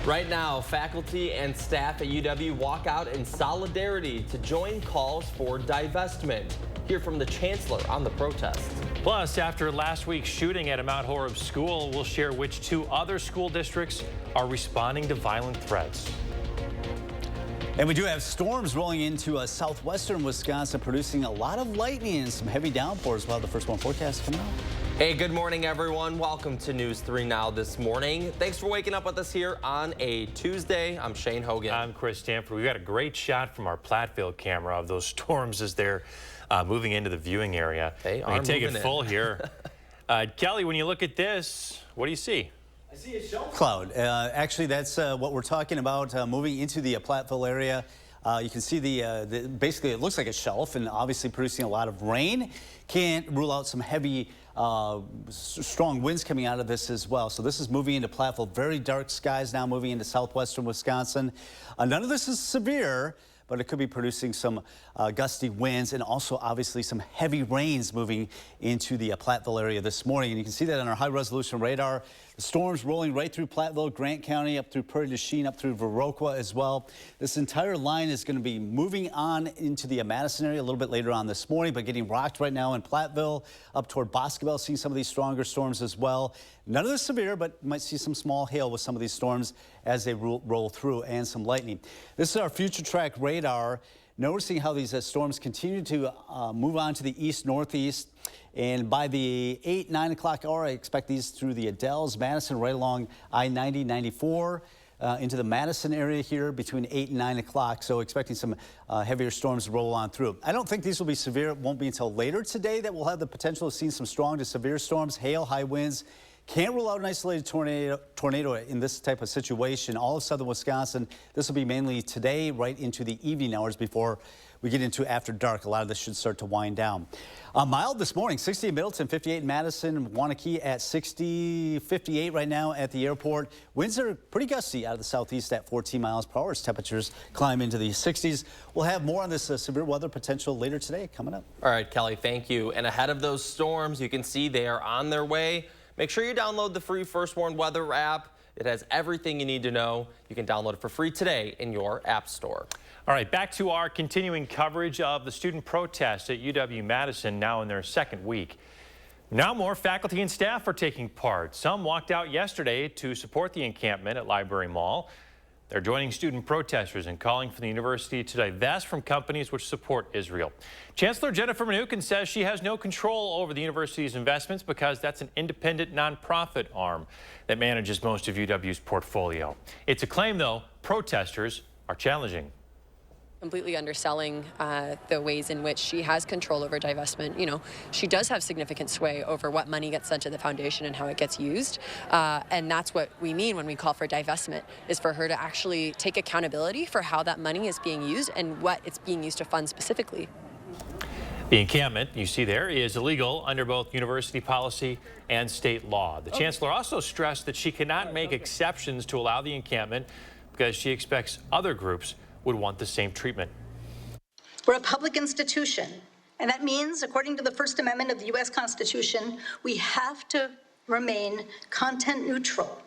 Right now, faculty and staff at UW walk out in solidarity to join calls for divestment. Hear from the chancellor on the protest. Plus, after last week's shooting at a Mount Horeb school, we'll share which 2 other school districts are responding to violent threats. And we do have storms rolling into southwestern Wisconsin, producing a lot of lightning and some heavy downpours. We'll have the first one forecast coming out. Hey, good morning, everyone. Welcome to News 3 Now this morning. Thanks for waking up with us here on a Tuesday. I'm Shane Hogan. I'm Chris Stanford. We've got a great shot from our Platteville camera of those storms as they're moving into the viewing area. They are moving take it in. full here. Kelly, when you look at this, what do you see? I see a shelf cloud. Actually, that's what we're talking about, moving into the Platteville area. You can see basically it looks like a shelf and obviously producing a lot of rain. Can't rule out some heavy, strong winds coming out of this as well. So this is moving into Platteville. Very dark skies now moving into southwestern Wisconsin. None of this is severe, but it could be producing some gusty winds and also obviously some heavy rains moving into the Platteville area this morning. And you can see that on our high resolution radar. The storms rolling right through Platteville, Grant County, up through Prairie du Chien, up through Viroqua as well. This entire line is going to be moving on into the Madison area a little bit later on this morning, but getting rocked right now in Platteville, up toward Boscobel, seeing some of these stronger storms as well. None of this severe, but you might see some small hail with some of these storms as they roll through, and some lightning. This is our future track radar. Noticing how these storms continue to move on to the east-northeast. And by the 8, 9 o'clock hour, I expect these through the Adels, Madison, right along I-90, 94, into the Madison area here between 8 and 9 o'clock. So expecting some heavier storms to roll on through. I don't think these will be severe. It won't be until later today that we'll have the potential of seeing some strong to severe storms, hail, high winds. Can't rule out an isolated tornado in this type of situation. All of southern Wisconsin, this will be mainly today right into the evening hours before we get into after dark. A lot of this should start to wind down. Mild this morning, 60 in Middleton, 58 in Madison, Wanakee at 60, 58 right now at the airport. Winds are pretty gusty out of the southeast at 14 miles per hour as temperatures climb into the 60s. We'll have more on this severe weather potential later today coming up. All right, Kelly, thank you. And ahead of those storms, you can see they are on their way. Make sure you download the free First Warn Weather app. It has everything you need to know. You can download it for free today in your app store. All right, back to our continuing coverage of the student protest at UW-Madison, now in their second week. Now more faculty and staff are taking part. Some walked out yesterday to support the encampment at Library Mall. They're joining student protesters and calling for the university to divest from companies which support Israel. Chancellor Jennifer Mnuchin says she has no control over the university's investments because that's an independent nonprofit arm that manages most of UW's portfolio. It's a claim, though, protesters are challenging. Completely underselling the ways in which she has control over divestment. You know, she does have significant sway over what money gets sent to the foundation and how it gets used. And that's what we mean when we call for divestment, is for her to actually take accountability for how that money is being used and what it's being used to fund specifically. The encampment you see there is illegal under both university policy and state law. The chancellor also stressed that she cannot make exceptions to allow the encampment because she expects other groups would want the same treatment. We're a public institution, and that means, according to the First Amendment of the U.S. Constitution, we have to remain content neutral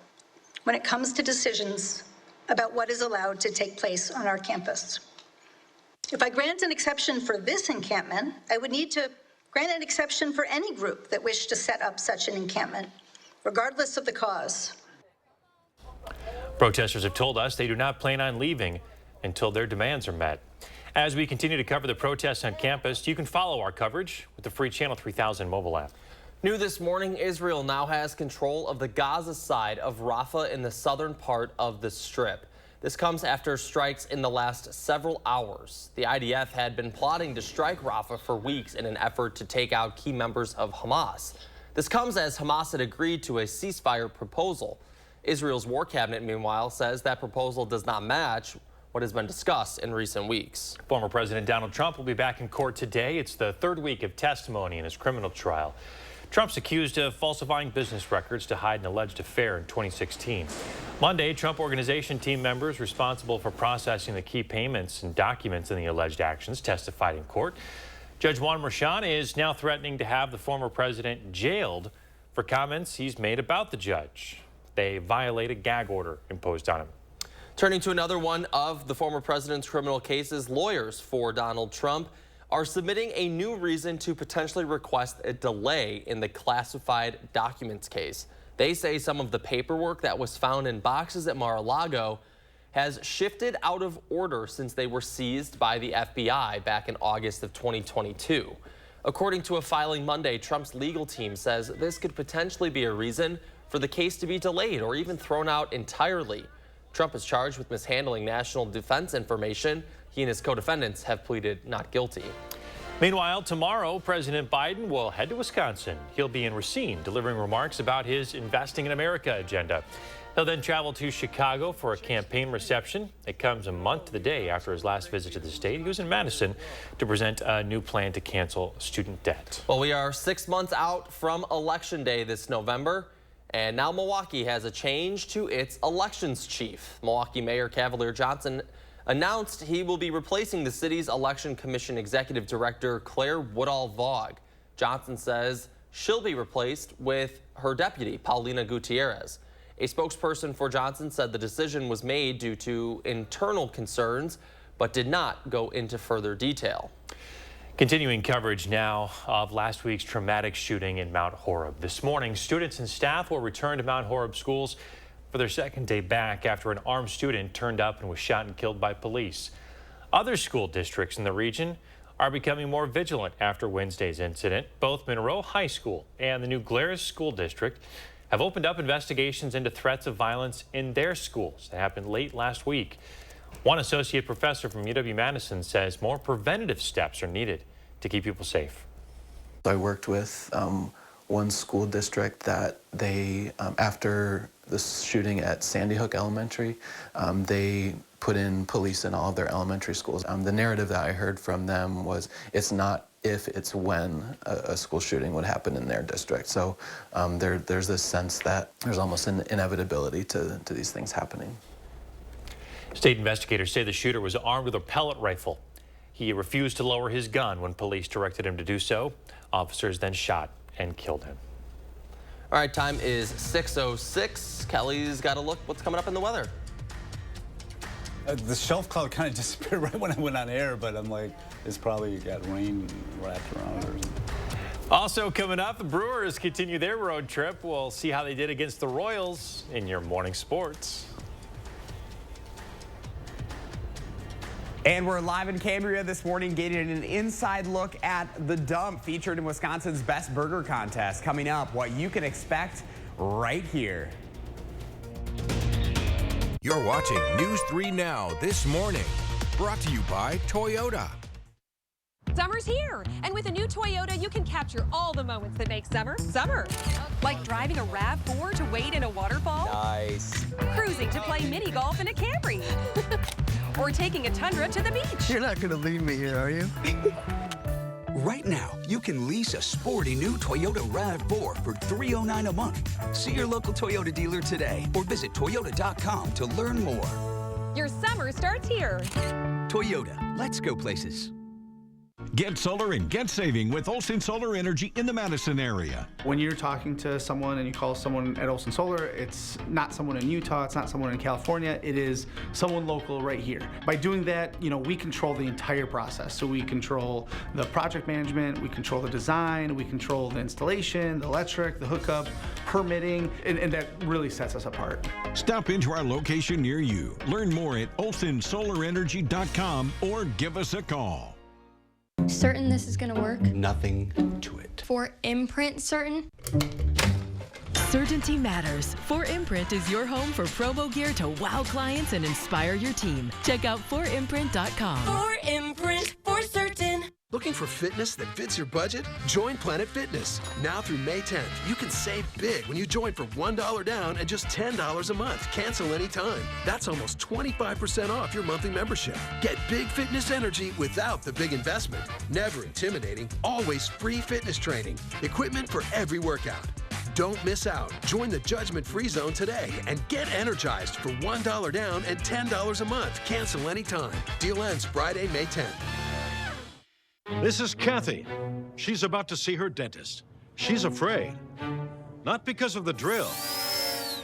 when it comes to decisions about what is allowed to take place on our campus. If I grant an exception for this encampment, I would need to grant an exception for any group that wished to set up such an encampment, regardless of the cause. Protesters have told us they do not plan on leaving until their demands are met. As we continue to cover the protests on campus, you can follow our coverage with the free Channel 3000 mobile app. New this morning, Israel now has control of the Gaza side of Rafah in the southern part of the Strip. This comes after strikes in the last several hours. The IDF had been plotting to strike Rafah for weeks in an effort to take out key members of Hamas. This comes as Hamas had agreed to a ceasefire proposal. Israel's war cabinet, meanwhile, says that proposal does not match what has been discussed in recent weeks. Former President Donald Trump will be back in court today. It's the third week of testimony in his criminal trial. Trump's accused of falsifying business records to hide an alleged affair in 2016. Monday, Trump Organization team members responsible for processing the key payments and documents in the alleged actions testified in court. Judge Juan Merchan is now threatening to have the former president jailed for comments he's made about the judge. They violate a gag order imposed on him. Turning to another one of the former president's criminal cases, lawyers for Donald Trump are submitting a new reason to potentially request a delay in the classified documents case. They say some of the paperwork that was found in boxes at Mar-a-Lago has shifted out of order since they were seized by the FBI back in August of 2022. According to a filing Monday, Trump's legal team says this could potentially be a reason for the case to be delayed or even thrown out entirely. Trump is charged with mishandling national defense information. He and his co-defendants have pleaded not guilty. Meanwhile, tomorrow, President Biden will head to Wisconsin. He'll be in Racine delivering remarks about his Investing in America agenda. He'll then travel to Chicago for a campaign reception. It comes a month to the day after his last visit to the state. He was in Madison to present a new plan to cancel student debt. Well, we are 6 months out from Election Day this November, and now Milwaukee has a change to its elections chief. Milwaukee Mayor Cavalier Johnson announced he will be replacing the city's Election Commission Executive Director Claire Woodall-Vaugh. Johnson says she'll be replaced with her deputy, Paulina Gutierrez. A spokesperson for Johnson said the decision was made due to internal concerns, but did not go into further detail. Continuing coverage now of last week's traumatic shooting in Mount Horeb. This morning, students and staff will return to Mount Horeb schools for their second day back after an armed student turned up and was shot and killed by police. Other school districts in the region are becoming more vigilant after Wednesday's incident. Both Monroe High School and the New Glarus School District have opened up investigations into threats of violence in their schools that happened late last week. One associate professor from UW-Madison says more preventative steps are needed to keep people safe. I worked with one school district that they, after the shooting at Sandy Hook Elementary, they put in police in all of their elementary schools. The narrative that I heard from them was it's not if, it's when a school shooting would happen in their district. So there's this sense that there's almost an inevitability to these things happening. State investigators say the shooter was armed with a pellet rifle. He refused to lower his gun when police directed him to do so. Officers then shot and killed him. All right, time is 6:06. Kelly's got a look what's coming up in the weather. The shelf cloud kind of disappeared right when I went on air, but I'm like, it's probably got rain wrapped around it or something. Also coming up, the Brewers continue their road trip. We'll see how they did against the Royals in your morning sports. And we're live in Cambria this morning, getting an inside look at the Dump, featured in Wisconsin's Best Burger Contest. Coming up, what you can expect right here. You're watching News 3 Now this morning, brought to you by Toyota. Summer's here, and with a new Toyota, you can capture all the moments that make summer, summer. Like driving a RAV4 to wade in a waterfall. Nice. Cruising to play mini golf in a Camry. Or taking a Tundra to the beach. You're not going to leave me here, are you? Right now, you can lease a sporty new Toyota RAV4 for $309 a month. See your local Toyota dealer today or visit Toyota.com to learn more. Your summer starts here. Toyota, let's go places. Get solar and get saving with Olson Solar Energy in the Madison area. When you're talking to someone and you call someone at Olson Solar, it's not someone in Utah, it's not someone in California, it is someone local right here. By doing that, we control the entire process. So we control the project management, we control the design, we control the installation, the electric, the hookup, permitting, and that really sets us apart. Stop into our location near you. Learn more at olsonsolarenergy.com or give us a call. Certain this is gonna work? Nothing to it. For Imprint certain? Certainty matters. 4imprint is your home for promo gear to wow clients and inspire your team. Check out 4imprint.com. 4imprint, for certain. Looking for fitness that fits your budget? Join Planet Fitness. Now through May 10th, you can save big when you join for $1 down and just $10 a month. Cancel anytime. That's almost 25% off your monthly membership. Get big fitness energy without the big investment. Never intimidating, always free fitness training. Equipment for every workout. Don't miss out. Join the judgment-free zone today and get energized for $1 down and $10 a month. Cancel anytime. Deal ends Friday, May 10th. This is Kathy. She's about to see her dentist. She's afraid. Not because of the drill,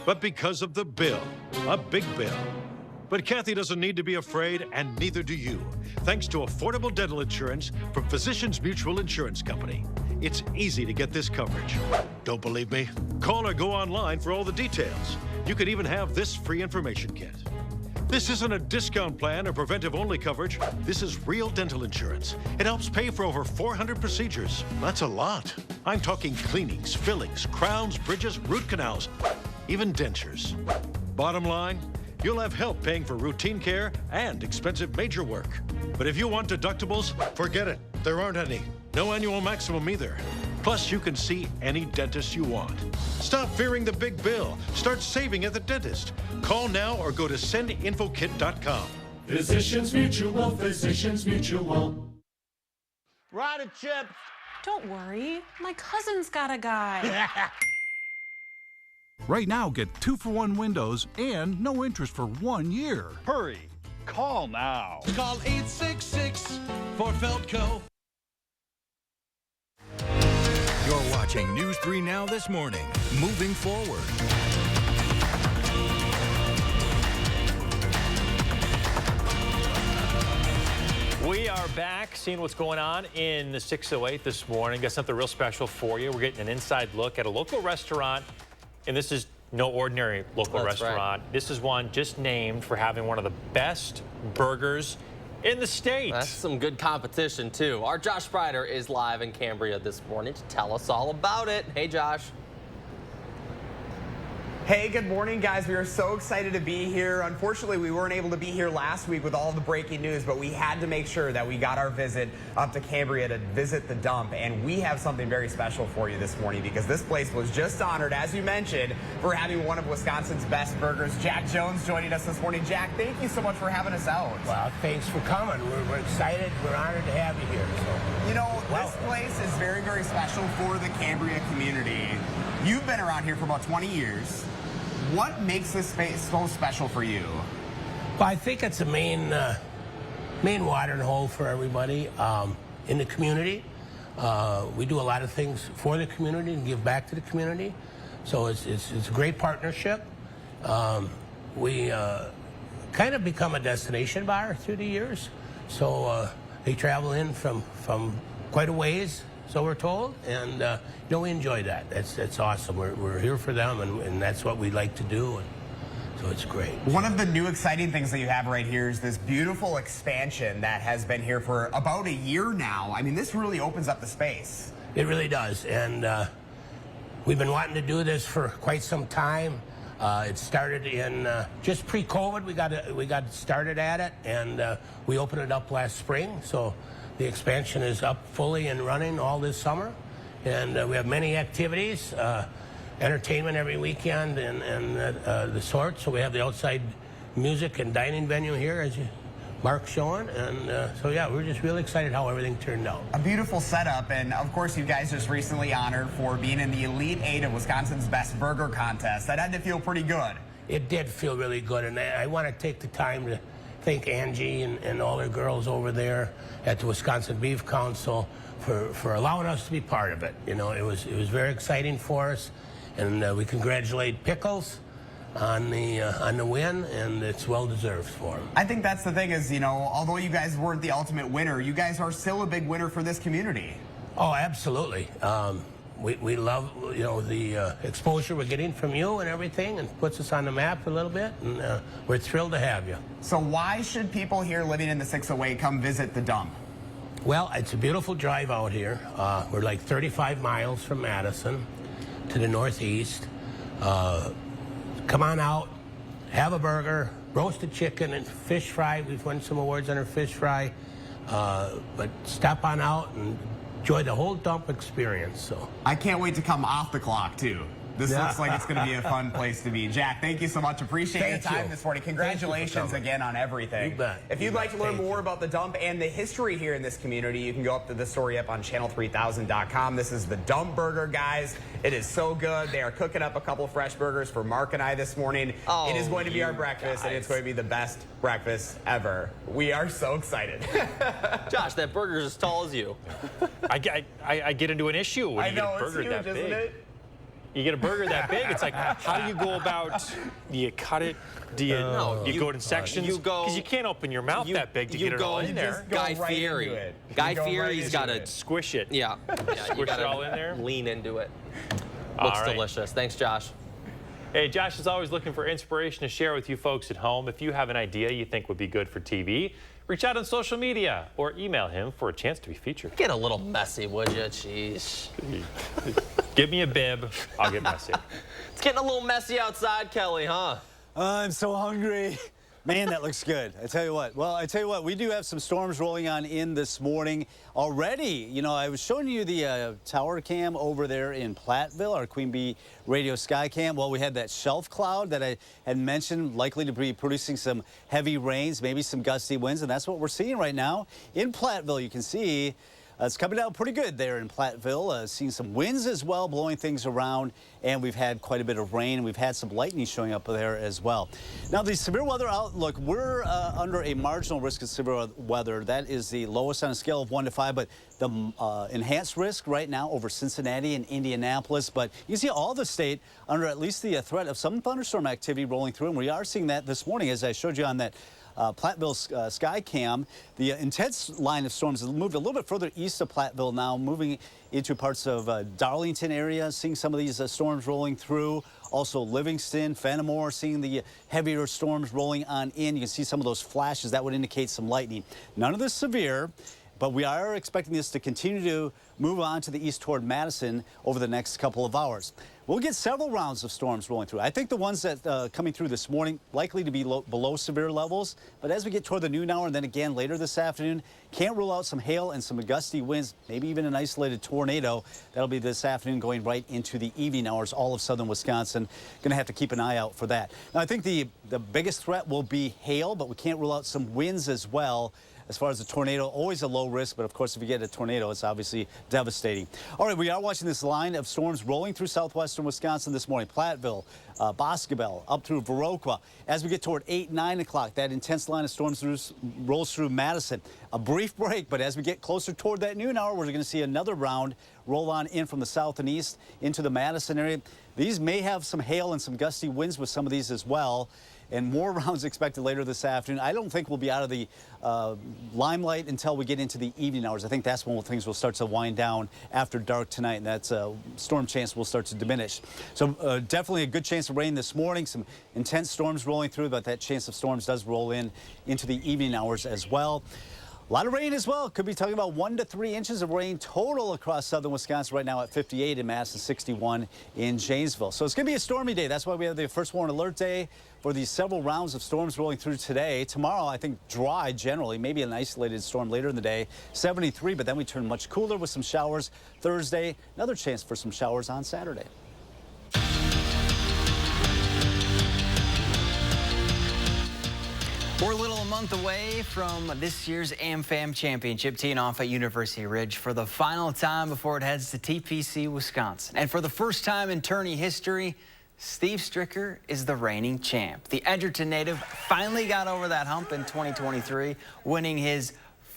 but because of the bill. A big bill. But Kathy doesn't need to be afraid, and neither do you, thanks to affordable dental insurance from Physicians Mutual Insurance Company. It's easy to get this coverage. Don't believe me? Call or go online for all the details. You could even have this free information kit. This isn't a discount plan or preventive-only coverage. This is real dental insurance. It helps pay for over 400 procedures. That's a lot. I'm talking cleanings, fillings, crowns, bridges, root canals, even dentures. Bottom line, you'll have help paying for routine care and expensive major work. But if you want deductibles, forget it. There aren't any. No annual maximum either. Plus, you can see any dentist you want. Stop fearing the big bill. Start saving at the dentist. Call now or go to sendinfokit.com. Physicians Mutual, Physicians Mutual. Rotted chips. Don't worry, my cousin's got a guy. Right now, get 2-for-1 windows and no interest for 1 year. Hurry, call now. Call 866 for Feldco. You're watching News 3 Now this morning. Moving forward. We are back, seeing what's going on in the 608 this morning. Got something real special for you. We're getting an inside look at a local restaurant, and this is no ordinary local restaurant. Right. This is one just named for having one of the best burgers in the state. That's some good competition, too. Our Josh Sprider is live in Cambria this morning to tell us all about it. Hey, Josh. Hey, good morning, guys. We are so excited to be here. Unfortunately, we weren't able to be here last week with all the breaking news, but we had to make sure that we got our visit up to Cambria to visit the dump. And we have something very special for you this morning because this place was just honored, as you mentioned, for having one of Wisconsin's best burgers. Jack Jones joining us this morning. Jack, thank you so much for having us out. Well, thanks for coming. We're excited. We're honored to have you here. So. You know, this place is very, very special for the Cambria community. You've been around here for about 20 years. What makes this space so special for you? Well, I think it's a main watering hole for everybody in the community. We do a lot of things for the community and give back to the community. So it's a great partnership. We kind of become a destination bar through the years. So they travel in from quite a ways, so we're told, and we enjoy that. That's awesome. We're here for them, and that's what we like to do, and so it's great. One of the new exciting things that you have right here is this beautiful expansion that has been here for about a year now. I mean, this really opens up the space. It really does, and we've been wanting to do this for quite some time. It started in just pre-COVID. We got started at it, and we opened it up last spring. So the expansion is up fully and running all this summer, and we have many activities, entertainment every weekend, and the sort. So we have the outside music and dining venue here, as Mark's showing, and so yeah, we're just really excited how everything turned out. A beautiful setup, and of course you guys just recently honored for being in the Elite 8 of Wisconsin's Best Burger Contest. That had to feel pretty good. It did feel really good, and I want to take the time to thank Angie and all her girls over there at the Wisconsin Beef Council for allowing us to be part of it. You know, it was very exciting for us, and we congratulate Pickles on the win, and it's well deserved for him. I think that's the thing is, although you guys weren't the ultimate winner, you guys are still a big winner for this community. Oh, absolutely. We love, the exposure we're getting from you and everything, and puts us on the map a little bit, and we're thrilled to have you. So why should people here living in the 608 come visit the dump? Well, it's a beautiful drive out here. We're like 35 miles from Madison to the northeast. Come on out, have a burger, roasted chicken and fish fry. We've won some awards on our fish fry. But stop on out and enjoy the whole dump experience. So I can't wait to come off the clock, too. This looks like it's going to be a fun place to be. Jack, thank you so much. Appreciate your time this morning. Congratulations again on everything. You bet. If you'd like to learn more about the dump and the history here in this community, you can go up to the story up on channel3000.com. This is the Dump Burger, guys. It is so good. They are cooking up a couple fresh burgers for Mark and I this morning. Oh, it is going to be our breakfast, and it's going to be the best breakfast ever. We are so excited. Josh, that burger's as tall as you. I get into an issue when you get a burger huge, that big. Isn't it? You get a burger that big, it's like, how do you go about, do you cut it? Do you, you go in sections? Because you can't open your mouth that big to get it all in there. Guy Fieri. Guy Fieri's got to squish it. Yeah. Squish it all in there. Lean into it. Looks delicious. Thanks, Josh. Hey, Josh is always looking for inspiration to share with you folks at home. If you have an idea you think would be good for TV, reach out on social media or email him for a chance to be featured. Get a little messy, would you? Jeez. Give me a bib. I'll get messy. It's getting a little messy outside, Kelly, huh? I'm so hungry. Man, that looks good. I tell you what. Well, I tell you what, we do have some storms rolling on in this morning already. You know, I was showing you the tower cam over there in Platteville, our Queen Bee radio sky cam. Well, we had that shelf cloud that I had mentioned, likely to be producing some heavy rains, maybe some gusty winds, and that's what we're seeing right now in Platteville. You can see it's coming down pretty good there in Platteville. Seeing some winds as well, blowing things around, and we've had quite a bit of rain. We've had some lightning showing up there as well. Now, the severe weather outlook, we're under a marginal risk of severe weather. That is the lowest on a scale of 1 to 5, but the enhanced risk right now over Cincinnati and Indianapolis. But you see all the state under at least the threat of some thunderstorm activity rolling through, and we are seeing that this morning, as I showed you on that Platteville sky cam. The intense line of storms has moved a little bit further east of Platteville now, moving into parts of Darlington area, seeing some of these storms rolling through. Also Livingston, Fenimore, seeing the heavier storms rolling on in. You can see some of those flashes. That would indicate some lightning. None of this severe, but we are expecting this to continue to move on to the east toward Madison over the next couple of hours. We'll get several rounds of storms rolling through. I think the ones that coming through this morning likely to be below severe levels, but as we get toward the noon hour and then again later this afternoon, can't rule out some hail and some gusty winds, maybe even an isolated tornado. That'll be this afternoon going right into the evening hours, all of southern Wisconsin. Going to have to keep an eye out for that. Now, I think the biggest threat will be hail, but we can't rule out some winds as well. As far as the tornado, always a low risk, but of course, if you get a tornado, it's obviously devastating. All right, we are watching this line of storms rolling through southwestern Wisconsin this morning. Platteville, Boscobel, up through Viroqua. As we get toward 8, 9 o'clock, that intense line of storms rolls through Madison. A brief break, but as we get closer toward that noon hour, we're going to see another round roll on in from the south and east into the Madison area. These may have some hail and some gusty winds with some of these as well. And more rounds expected later this afternoon. I don't think we'll be out of the limelight until we get into the evening hours. I think that's when things will start to wind down after dark tonight, and that storm chance will start to diminish. So definitely a good chance of rain this morning. Some intense storms rolling through, but that chance of storms does roll into the evening hours as well. A lot of rain as well. Could be talking about 1 to 3 inches of rain total across southern Wisconsin right now at 58 in Madison, 61 in Janesville. So it's going to be a stormy day. That's why we have the first warning alert day for these several rounds of storms rolling through today. Tomorrow, I think dry generally, maybe an isolated storm later in the day, 73, but then we turn much cooler with some showers Thursday. Another chance for some showers on Saturday. We're a little a month away from this year's AmFam Championship teeing off at University Ridge for the final time before it heads to TPC, Wisconsin. And for the first time in tourney history, Steve Stricker is the reigning champ. The Edgerton native finally got over that hump in 2023, winning his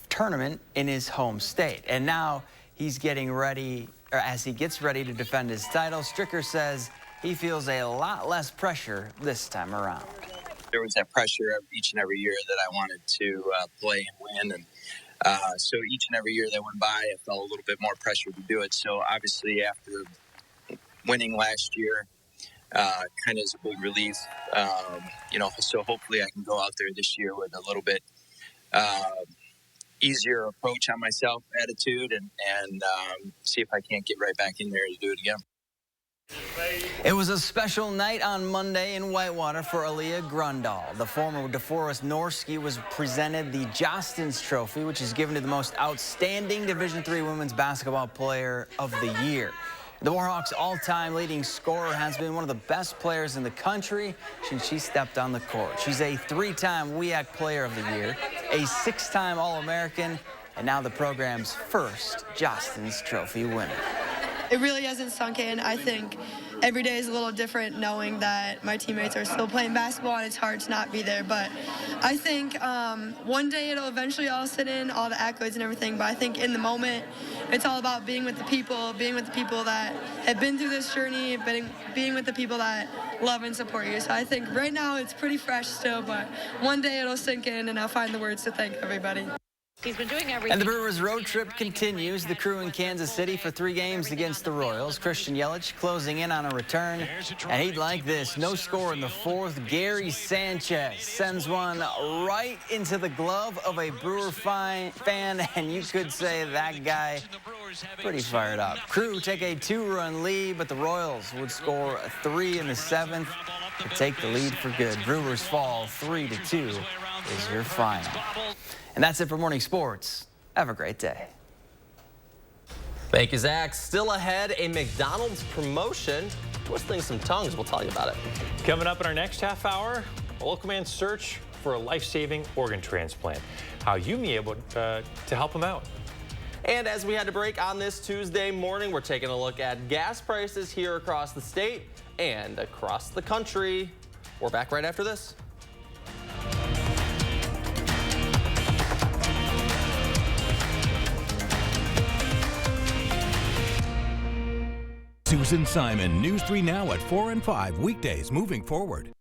tournament in his home state. And now he's getting ready, or as he gets ready to defend his title, Stricker says he feels a lot less pressure this time around. There was that pressure each and every year that I wanted to play and win. And so each and every year that went by, I felt a little bit more pressure to do it. So obviously after winning last year, kind of is a big relief, you know, so hopefully I can go out there this year with a little bit easier approach on myself, attitude, and see if I can't get right back in there to do it again. It was a special night on Monday in Whitewater for Aaliyah Grundahl. The former DeForest Norski was presented the Jostens Trophy, which is given to the most outstanding Division III women's basketball player of the year. The Warhawks' all-time leading scorer has been one of the best players in the country since she stepped on the court. She's a 3-time WIAC Player of the Year, a 6-time All-American, and now the program's first Jostens Trophy winner. It really hasn't sunk in. I think every day is a little different knowing that my teammates are still playing basketball and it's hard to not be there. But I think one day it'll eventually all sit in, all the accolades and everything. But I think in the moment, it's all about being with the people that have been through this journey, being with the people that love and support you. So I think right now it's pretty fresh still, but one day it'll sink in and I'll find the words to thank everybody. He's been doing everything. And the Brewers road trip continues. The crew in Kansas City for 3 games against the Royals. Christian Yelich closing in on a return. And he'd like this. No score in the 4th. Gary Sanchez sends one right into the glove of a Brewer fan. And you could say that guy pretty fired up. Crew take a 2-run lead, but the Royals would score 3 in the 7th to take the lead for good. Brewers fall 3-2 is your final. And that's it for Morning Sports. Have a great day. Thank you, Zach. Still ahead, a McDonald's promotion. Twisting some tongues. We'll tell you about it. Coming up in our next half hour, a local man's search for a life-saving organ transplant. How you may be able to help him out. And as we had to break on this Tuesday morning, we're taking a look at gas prices here across the state and across the country. We're back right after this. Susan Simon, News 3 Now at 4 and 5 weekdays moving forward.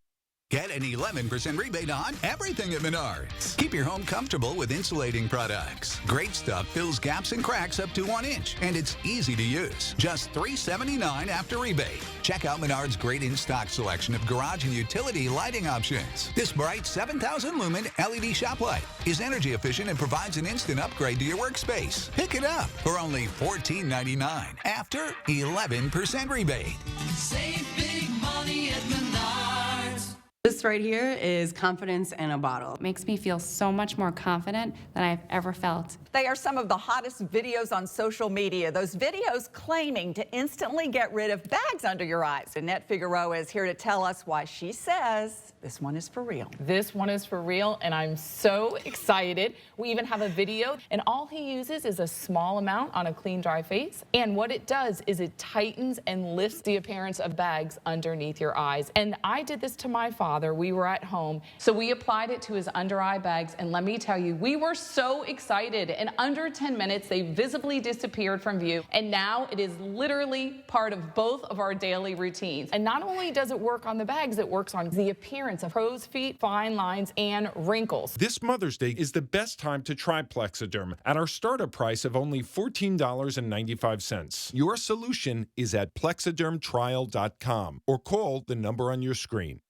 Get an 11% rebate on everything at Menards. Keep your home comfortable with insulating products. Great stuff fills gaps and cracks up to 1 inch, and it's easy to use. Just $379 after rebate. Check out Menards' great in-stock selection of garage and utility lighting options. This bright 7,000 lumen LED shop light is energy efficient and provides an instant upgrade to your workspace. Pick it up for only $14.99 after 11% rebate. Save big money at Menards. This right here is confidence in a bottle. It makes me feel so much more confident than I've ever felt. They are some of the hottest videos on social media. Those videos claiming to instantly get rid of bags under your eyes. Annette Figueroa is here to tell us why she says this one is for real. This one is for real, and I'm so excited. We even have a video, and all he uses is a small amount on a clean, dry face. And what it does is it tightens and lifts the appearance of bags underneath your eyes. And I did this to my father. We were at home, so we applied it to his under eye bags, and let me tell you, we were so excited. In under 10 minutes, they visibly disappeared from view, and now it is literally part of both of our daily routines. And not only does it work on the bags, it works on the appearance of crow's feet, fine lines, and wrinkles. This Mother's Day is the best time to try Plexiderm at our startup price of only $14.95. Your solution is at plexidermtrial.com or call the number on your screen.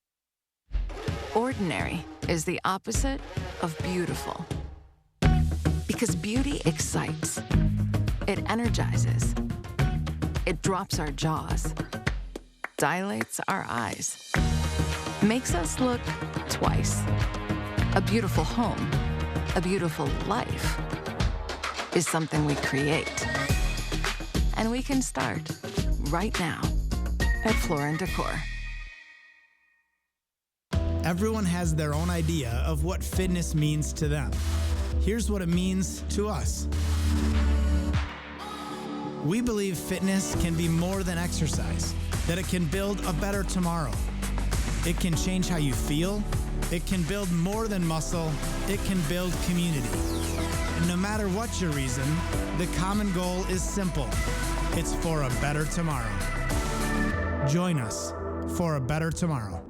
Ordinary is the opposite of beautiful. Because beauty excites. It energizes. It drops our jaws. Dilates our eyes. Makes us look twice. A beautiful home, a beautiful life, is something we create. And we can start right now at Floor & Decor. Everyone has their own idea of what fitness means to them. Here's what it means to us. We believe fitness can be more than exercise, that it can build a better tomorrow. It can change how you feel. It can build more than muscle. It can build community. And no matter what your reason, the common goal is simple. It's for a better tomorrow. Join us for a better tomorrow.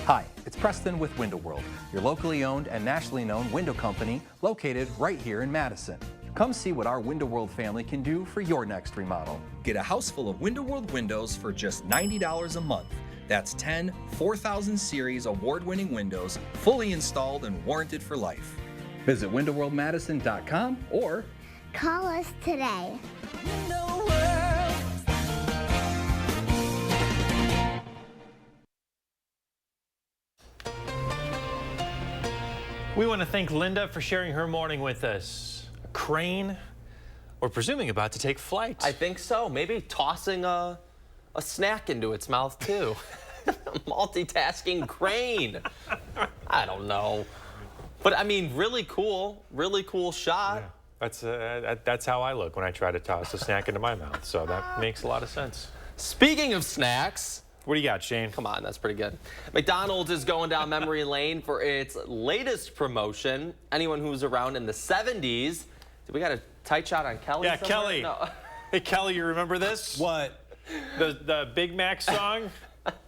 Hi, it's Preston with Window World, your locally owned and nationally known window company located right here in Madison. Come see what our Window World family can do for your next remodel. Get a house full of Window World windows for just $90 a month. That's 10 4000 Series award-winning windows, fully installed and warranted for life. Visit windowworldmadison.com or call us today. We want to thank Linda for sharing her morning with us. A crane, we're presuming about to take flight. I think so. Maybe tossing a snack into its mouth too. Multitasking crane. I don't know. But I mean, really cool shot. Yeah. That's how I look when I try to toss a snack into my mouth. So that makes a lot of sense. Speaking of snacks. What do you got, Shane? Come on, that's pretty good. McDonald's is going down memory lane for its latest promotion. Anyone who's around in the 70s. We got a tight shot on Kelly Yeah, somewhere? Kelly. No. Hey, Kelly, you remember this? What? The Big Mac song?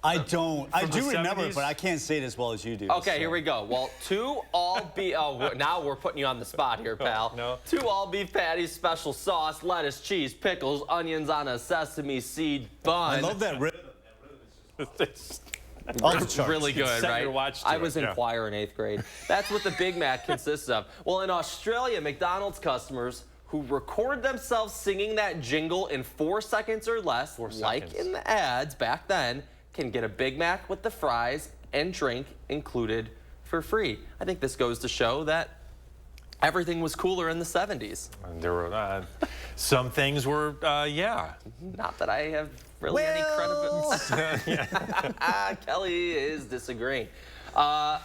I don't. I do remember 70s? it, but I can't say it as well as you do. Okay, here we go. Well, 2 all-beef. Oh, now we're putting you on the spot here, pal. No. 2 all-beef patties, special sauce, lettuce, cheese, pickles, onions on a sesame seed bun. I love that rhythm. Really good, right? I was in yeah. choir in 8th grade. That's what the Big Mac consists of. Well, in Australia, McDonald's customers who record themselves singing that jingle in 4 seconds or less, like in the ads back then, can get a Big Mac with the fries and drink included for free. I think this goes to show that everything was cooler in the 70s. And there were some things were, yeah. Not that I have really any credibility. Kelly is disagreeing.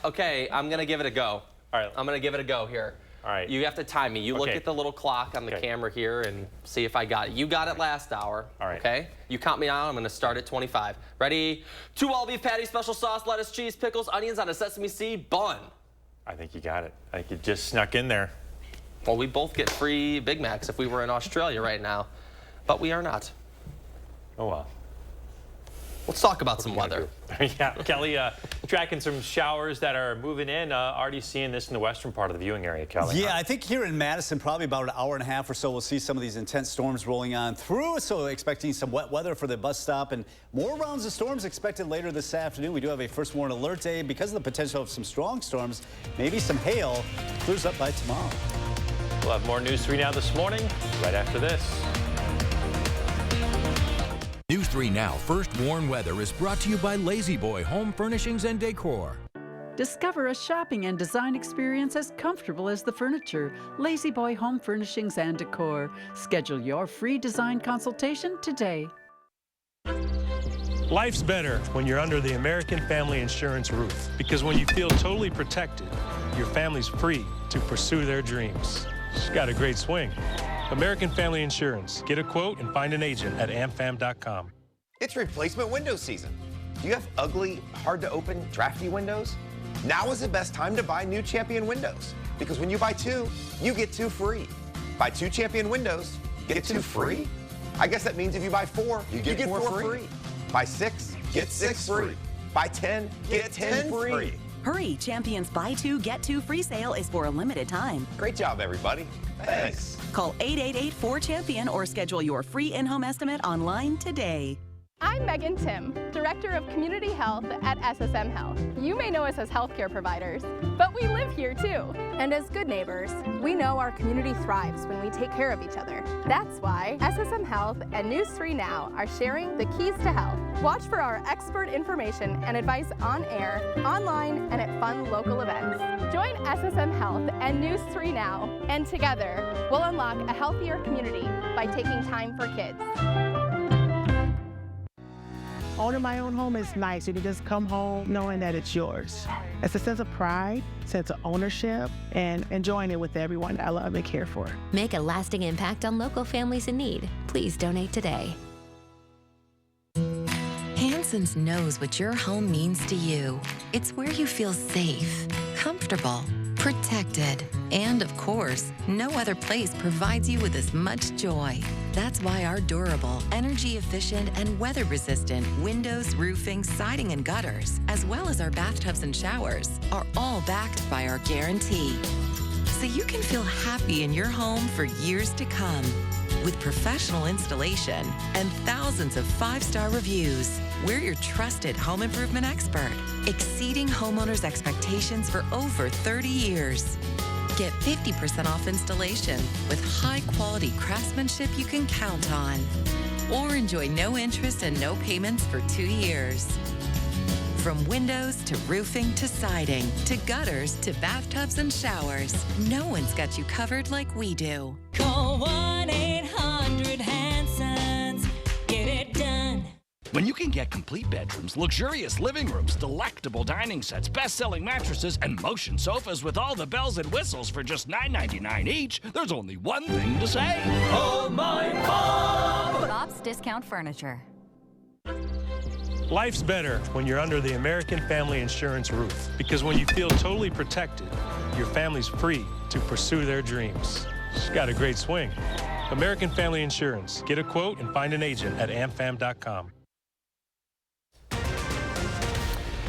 Okay, I'm going to give it a go. All right. I'm going to give it a go here. All right. You have to time me. You look Okay. at the little clock on the camera here and see if I got it. You got it last hour. All right. Okay? You count me down. I'm going to start at 25. Ready? 2 all-beef patties, special sauce, lettuce, cheese, pickles, onions on a sesame seed bun. I think you got it. I think you just snuck in there. Well, we both get free Big Macs if we were in Australia right now, but we are not. Oh, well. Let's talk about some weather. Yeah, Kelly, tracking some showers that are moving in. Already seeing this in the western part of the viewing area, Kelly. Yeah, I think here in Madison, probably about an hour and a half or so, we'll see some of these intense storms rolling on through. So expecting some wet weather for the bus stop and more rounds of storms expected later this afternoon. We do have a first warn alert day because of the potential of some strong storms, maybe some hail. Clears up by tomorrow. We'll have more News 3 Now this morning, right after this. News 3 Now First Warn Weather is brought to you by Lazy Boy Home Furnishings and Decor. Discover a shopping and design experience as comfortable as the furniture. Lazy Boy Home Furnishings and Decor. Schedule your free design consultation today. Life's better when you're under the American Family Insurance roof, because when you feel totally protected, your family's free to pursue their dreams. She's got a great swing. American Family Insurance. Get a quote and find an agent at amfam.com. It's replacement window season. Do you have ugly, hard to open, drafty windows? Now is the best time to buy new Champion windows, because when you buy 2, you get 2 free. Buy 2 Champion windows, get 2 free? I guess that means if you buy 4, you get 4 free. Buy 6, get 6 free. Buy 10, get 10 free. Hurry, Champion's Buy 2, Get 2 free sale is for a limited time. Great job, everybody. Thanks. Call 888-4CHAMPION or schedule your free in-home estimate online today. I'm Megan Tim, Director of Community Health at SSM Health. You may know us as healthcare providers, but we live here too. And as good neighbors, we know our community thrives when we take care of each other. That's why SSM Health and News 3 Now are sharing the keys to health. Watch for our expert information and advice on air, online, and at fun local events. Join SSM Health and News 3 Now, and together we'll unlock a healthier community by taking time for kids. Owning my own home is nice. You can just come home knowing that it's yours. It's a sense of pride, sense of ownership, and enjoying it with everyone I love and care for. Make a lasting impact on local families in need. Please donate today. Hanson's knows what your home means to you. It's where you feel safe, comfortable, protected, and of course, no other place provides you with as much joy. That's why our durable, energy-efficient, and weather-resistant windows, roofing, siding, and gutters, as well as our bathtubs and showers, are all backed by our guarantee. So you can feel happy in your home for years to come. With professional installation and thousands of 5-star reviews, we're your trusted home improvement expert, exceeding homeowners' expectations for over 30 years. Get 50% off installation with high-quality craftsmanship you can count on. Or enjoy no interest and no payments for 2 years. From windows to roofing to siding to gutters to bathtubs and showers, no one's got you covered like we do. Call 1-800-HANSONS. Get it done. When you can get complete bedrooms, luxurious living rooms, delectable dining sets, best-selling mattresses, and motion sofas with all the bells and whistles for just $9.99 each, there's only one thing to say. Oh, my Bob! Bob's Discount Furniture. Life's better when you're under the American Family Insurance roof, because when you feel totally protected, your family's free to pursue their dreams. She's got a great swing. American Family Insurance. Get a quote and find an agent at amfam.com.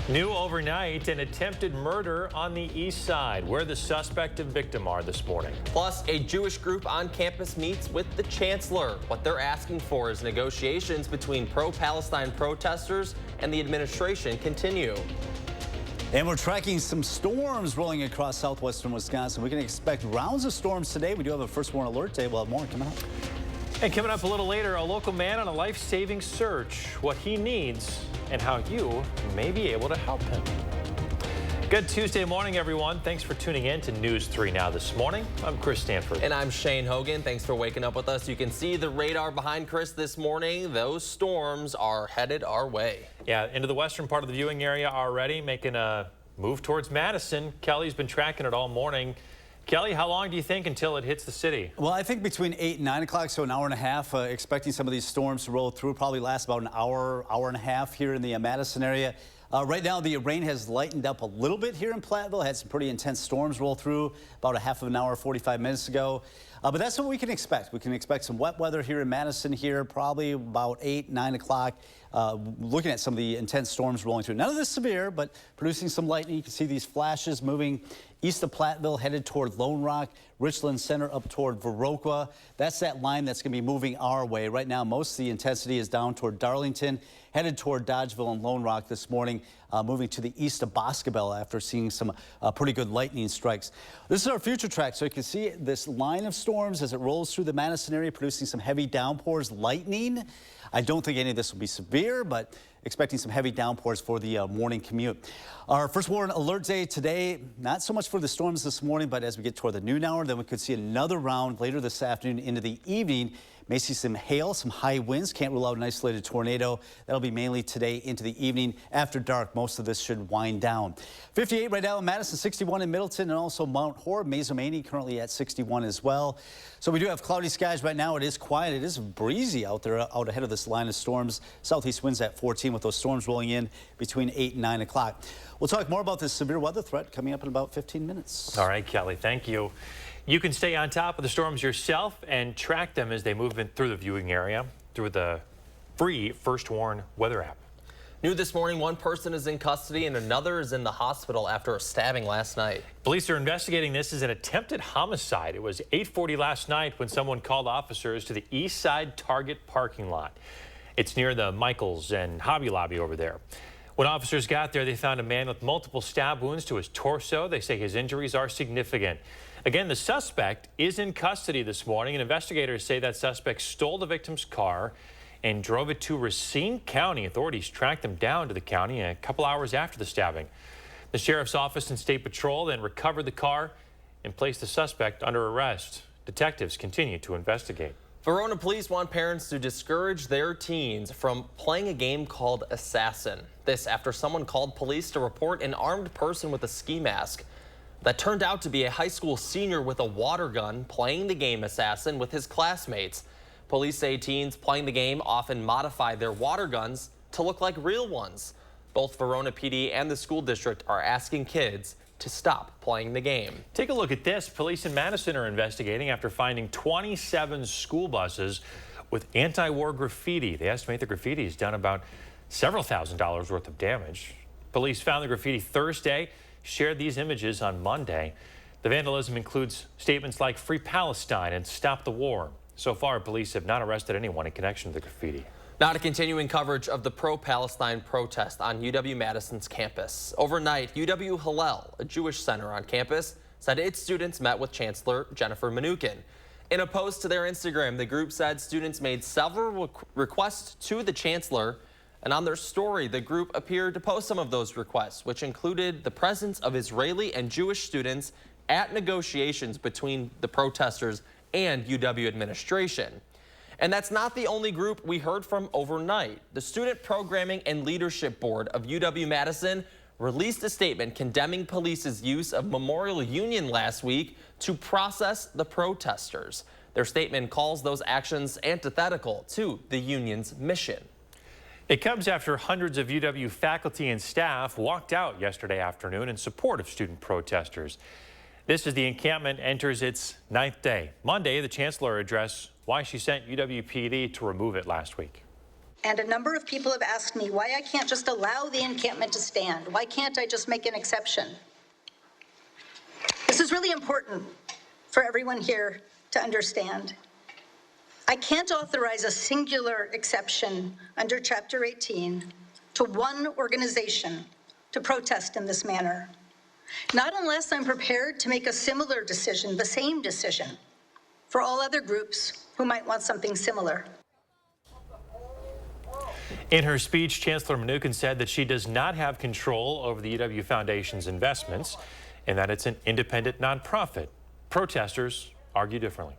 New overnight, an attempted murder on the east side, where the suspect and victim are this morning. Plus, a Jewish group on campus meets with the chancellor. What they're asking for is negotiations between pro-Palestine protesters and the administration continue. And we're tracking some storms rolling across southwestern Wisconsin. We can expect rounds of storms today. We do have a first warn alert day. We'll have more coming up. And coming up a little later, a local man on a life-saving search, what he needs and how you may be able to help him. Good Tuesday morning, everyone. Thanks for tuning in to News 3 Now this morning. I'm Chris Stanford. And I'm Shane Hogan. Thanks for waking up with us. You can see the radar behind Chris this morning. Those storms are headed our way. Yeah, into the western part of the viewing area already, making a move towards Madison. Kelly's been tracking it all morning. Kelly, how long do you think until it hits the city? Well, I think between 8 and 9 o'clock, so an hour and a half, expecting some of these storms to roll through. Probably last about an hour, hour and a half here in the Madison area. Right now, the rain has lightened up a little bit here in Platteville. Had some pretty intense storms roll through about a half of an hour, 45 minutes ago. But that's what we can expect. We can expect some wet weather here in Madison here, probably about 8, 9 o'clock. Looking at some of the intense storms rolling through. None of this severe, but producing some lightning. You can see these flashes moving east of Platteville, headed toward Lone Rock, Richland Center up toward Viroqua. That's that line that's going to be moving our way. Right now, most of the intensity is down toward Darlington, headed toward Dodgeville and Lone Rock this morning, moving to the east of Boscobel after seeing some pretty good lightning strikes. This is our future track, so you can see this line of storms as it rolls through the Madison area, producing some heavy downpours, lightning. I don't think any of this will be severe, but expecting some heavy downpours for the morning commute. Our first warn alert day today, not so much for the storms this morning, but as we get toward the noon hour, then we could see another round later this afternoon into the evening. May see some hail, some high winds. Can't rule out an isolated tornado. That'll be mainly today into the evening. After dark, most of this should wind down. 58 right now in Madison, 61 in Middleton, and also Mount Horeb. Mazomanie currently at 61 as well. So we do have cloudy skies right now. It is quiet. It is breezy out there, out ahead of this line of storms. Southeast winds at 14 with those storms rolling in between 8 and 9 o'clock. We'll talk more about this severe weather threat coming up in about 15 minutes. All right, Kelly, thank you. You can stay on top of the storms yourself and track them as they move in through the viewing area through the free First Warn weather app. New this morning, one person is in custody and another is in the hospital after a stabbing last night. Police are investigating this as an attempted homicide. It was 8:40 last night when someone called officers to the East Side Target parking lot. It's near the Michaels and Hobby Lobby over there. When officers got there, they found a man with multiple stab wounds to his torso. They say his injuries are significant. Again, the suspect is in custody this morning, and investigators say that suspect stole the victim's car and drove it to Racine County. Authorities tracked him down to the county a couple hours after the stabbing. The sheriff's office and state patrol then recovered the car and placed the suspect under arrest. Detectives continue to investigate. Verona police want parents to discourage their teens from playing a game called Assassin. This after someone called police to report an armed person with a ski mask that turned out to be a high school senior with a water gun playing the game Assassin with his classmates. Police say teens playing the game often modify their water guns to look like real ones. Both Verona PD and the school district are asking kids to stop playing the game. Take a look at this. Police in Madison are investigating after finding 27 school buses with anti-war graffiti. They estimate the graffiti has done about several $1,000s worth of damage. Police found the graffiti Thursday, shared these images on Monday. The vandalism includes statements like "Free Palestine" and "Stop the War." So far, police have not arrested anyone in connection to the graffiti. Now to continuing coverage of the pro-Palestine protest on UW-Madison's campus. Overnight, UW Hillel, a Jewish center on campus, said its students met with Chancellor Jennifer Mnuchin. In a post to their Instagram, the group said students made several requests to the chancellor, and on their story, the group appeared to post some of those requests, which included the presence of Israeli and Jewish students at negotiations between the protesters and UW administration. And that's not the only group we heard from overnight. The Student Programming and Leadership Board of UW-Madison released a statement condemning police's use of Memorial Union last week to process the protesters. Their statement calls those actions antithetical to the union's mission. It comes after hundreds of UW faculty and staff walked out yesterday afternoon in support of student protesters. This as the encampment enters its 9th day. Monday, the chancellor addressed why she sent UW-PD to remove it last week. And a number of people have asked me why I can't just allow the encampment to stand. Why can't I just make an exception? This is really important for everyone here to understand. I can't authorize a singular exception under Chapter 18 to one organization to protest in this manner. Not unless I'm prepared to make a similar decision, the same decision, for all other groups who might want something similar. In her speech, Chancellor Mnuchin said that she does not have control over the UW Foundation's investments and that it's an independent nonprofit. Protesters argue differently.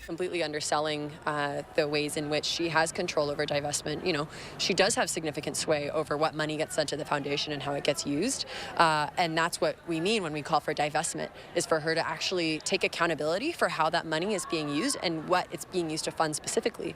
Completely underselling the ways in which she has control over divestment. You know, she does have significant sway over what money gets sent to the foundation and how it gets used. And that's what we mean when we call for divestment, is for her to actually take accountability for how that money is being used and what it's being used to fund specifically.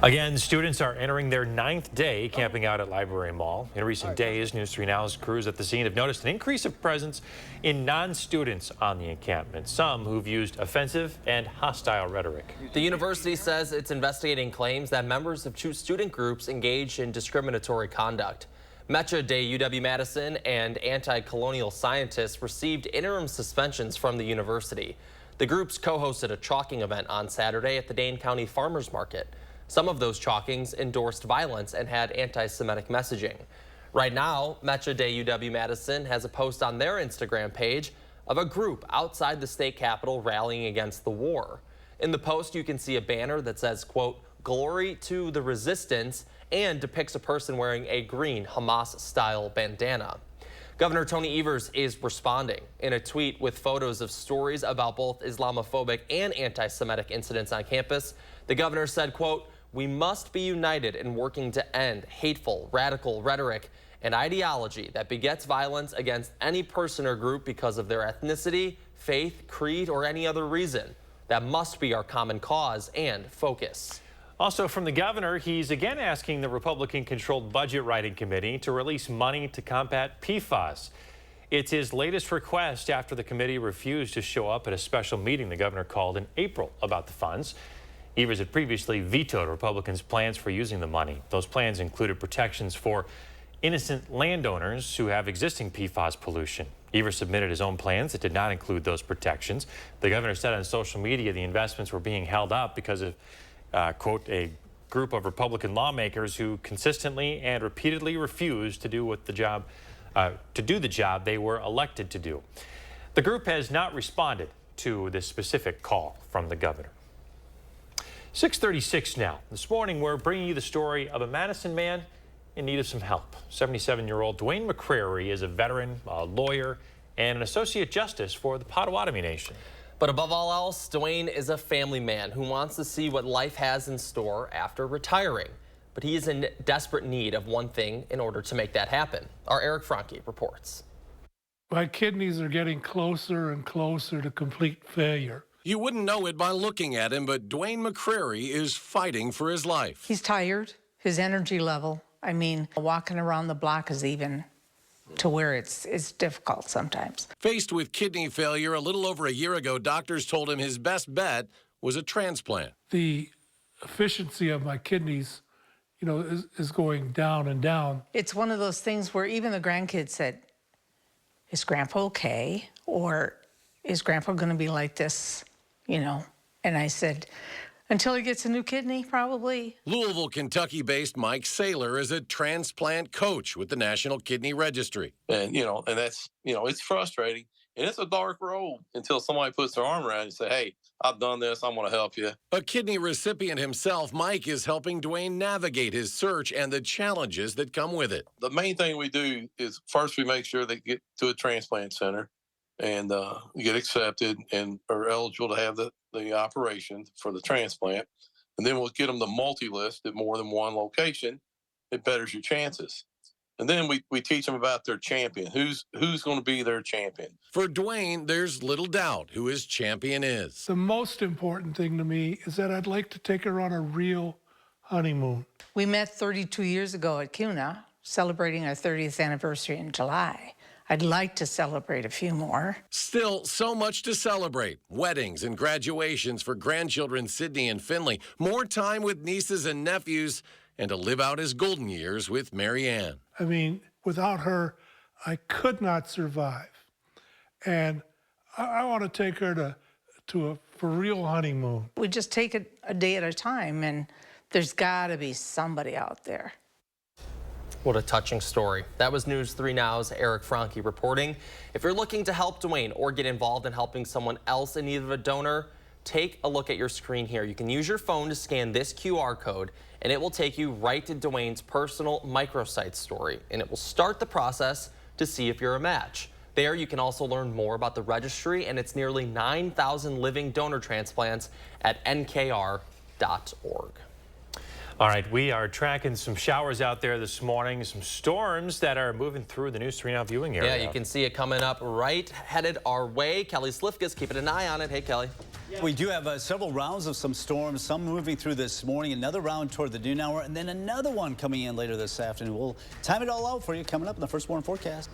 Again, students are entering their 9th day camping out at Library Mall. In recent days, News 3 Now's crews at the scene have noticed an increase of presence in non-students on the encampment, some who've used offensive and hostile rhetoric. The university says it's investigating claims that members of two student groups engaged in discriminatory conduct. Metra de UW-Madison and anti-colonial scientists received interim suspensions from the university. The groups co-hosted a chalking event on Saturday at the Dane County Farmers Market. Some of those chalkings endorsed violence and had anti-Semitic messaging. Right now, Metra de UW-Madison has a post on their Instagram page of a group outside the state capitol rallying against the war. In the post, you can see a banner that says, quote, "Glory to the resistance," and depicts a person wearing a green Hamas-style bandana. Governor Tony Evers is responding. In a tweet with photos of stories about both Islamophobic and anti-Semitic incidents on campus, the governor said, quote, "We must be united in working to end hateful, radical rhetoric and ideology that begets violence against any person or group because of their ethnicity, faith, creed, or any other reason. That must be our common cause and focus." Also from the governor, he's again asking the Republican-controlled Budget Writing Committee to release money to combat PFAS. It's his latest request after the committee refused to show up at a special meeting the governor called in April about the funds. Evers had previously vetoed Republicans' plans for using the money. Those plans included protections for innocent landowners who have existing PFAS pollution. Evers submitted his own plans that did not include those protections. The governor said on social media the investments were being held up because of, quote, a group of Republican lawmakers who consistently and repeatedly refused to do the job they were elected to do. The group has not responded to this specific call from the governor. 6:36 now. This morning, we're bringing you the story of a Madison man in need of some help. 77-year-old Dwayne McCrary is a veteran, a lawyer, and an associate justice for the Potawatomi Nation. But above all else, Dwayne is a family man who wants to see what life has in store after retiring. But he is in desperate need of one thing in order to make that happen. Our Eric Franke reports. My kidneys are getting closer and closer to complete failure. You wouldn't know it by looking at him, but Dwayne McCrary is fighting for his life. He's tired, his energy level. I mean, walking around the block is even to where it's difficult sometimes. Faced with kidney failure a little over a year ago, doctors told him his best bet was a transplant. The efficiency of my kidneys, is going down and down. It's one of those things where even the grandkids said, "Is Grandpa okay? Or is Grandpa going to be like this?" And I said, until he gets a new kidney, probably. Louisville, Kentucky-based Mike Saylor is a transplant coach with the National Kidney Registry. And that's, it's frustrating. And it's a dark road until somebody puts their arm around you and say, "Hey, I've done this. I'm going to help you." A kidney recipient himself, Mike is helping Dwayne navigate his search and the challenges that come with it. The main thing we do is first we make sure they get to a transplant center and get accepted and are eligible to have the operation for the transplant. And then we'll get them the multi-list at more than one location. It betters your chances. And then we teach them about their champion. Who's going to be their champion? For Dwayne, there's little doubt who his champion is. The most important thing to me is that I'd like to take her on a real honeymoon. We met 32 years ago at CUNA, celebrating our 30th anniversary in July. I'd like to celebrate a few more. Still, so much to celebrate. Weddings and graduations for grandchildren Sydney and Finley. More time with nieces and nephews, and to live out his golden years with Marianne. I mean, without her, I could not survive. And I want to take her to a for real honeymoon. We just take it a day at a time, and there's got to be somebody out there. What a touching story. That was News 3 Now's Eric Franke reporting. If you're looking to help Dwayne or get involved in helping someone else in need of a donor, take a look at your screen here. You can use your phone to scan this QR code, and it will take you right to Dwayne's personal microsite story, and it will start the process to see if you're a match. There, you can also learn more about the registry and its nearly 9,000 living donor transplants at nkr.org. All right, we are tracking some showers out there this morning, some storms that are moving through the News 3 Now viewing area. Yeah, you can see it coming up right headed our way. Kelly Slifka's keeping an eye on it. Hey, Kelly. We do have several rounds of some storms, some moving through this morning, another round toward the noon hour, and then another one coming in later this afternoon. We'll time it all out for you coming up in the First Warn Forecast.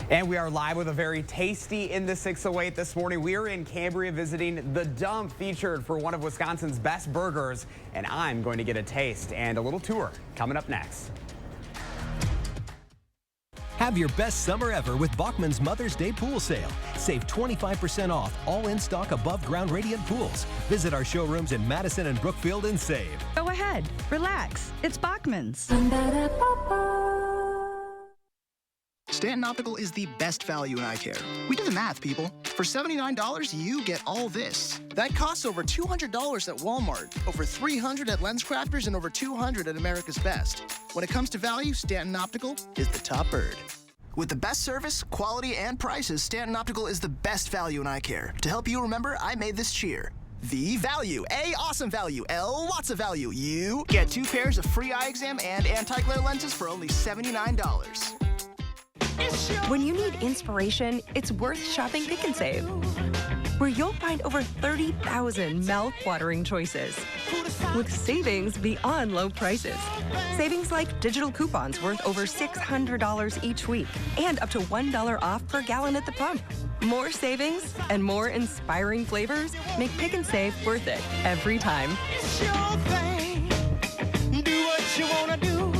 And we are live with a very tasty in the 608 this morning. We are in Cambria visiting The Dump, featured for one of Wisconsin's best burgers. And I'm going to get a taste and a little tour coming up next. Have your best summer ever with Bachman's Mother's Day Pool Sale. Save 25% off all in-stock above-ground radiant pools. Visit our showrooms in Madison and Brookfield and save. Go ahead, relax. It's Bachman's. Stanton Optical is the best value in eye care. We do the math, people. For $79, you get all this. That costs over $200 at Walmart, over $300 at LensCrafters, and over $200 at America's Best. When it comes to value, Stanton Optical is the top bird. With the best service, quality, and prices, Stanton Optical is the best value in eye care. To help you remember, I made this cheer. The value. A, awesome value. L, lots of value. You get 2 pairs of free eye exam and anti-glare lenses for only $79. When you need inspiration, it's worth shopping Pick and Save, where you'll find over 30,000 mouth-watering choices with savings beyond low prices. Savings like digital coupons worth over $600 each week and up to $1 off per gallon at the pump. More savings and more inspiring flavors make Pick and Save worth it every time. It's your thing. Do what you wanna do.